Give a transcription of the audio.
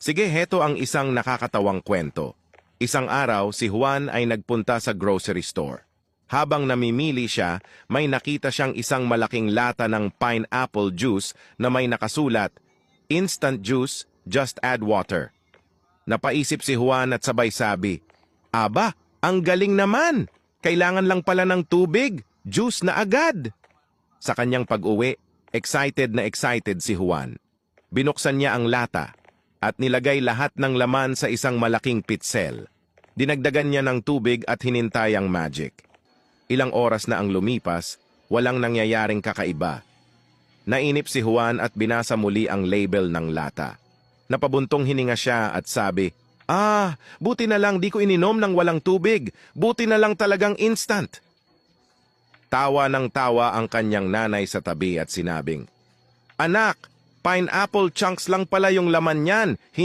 Sige, heto ang isang nakakatawang kwento. Isang araw, si Juan ay nagpunta sa grocery store. Habang namimili siya, may nakita siyang isang malaking lata ng pineapple juice na may nakasulat, "Instant juice, just add water." Napaisip si Juan at sabay sabi, "Aba, ang galing naman! Kailangan lang pala ng tubig, juice na agad!" Sa kanyang pag-uwi, excited na excited si Juan. Binuksan niya ang lata at nilagay lahat ng laman sa isang malaking pitsel. Dinagdagan niya ng tubig at hinintay ang magic. Ilang oras na ang lumipas, walang nangyayaring kakaiba. Nainip si Juan at binasa muli ang label ng lata. Napabuntong hininga siya at sabi, buti na lang di ko ininom ng walang tubig. Buti na lang talagang instant." Tawa ng tawa ang kanyang nanay sa tabi at sinabing, "Anak, pineapple chunks lang pala yung laman niyan.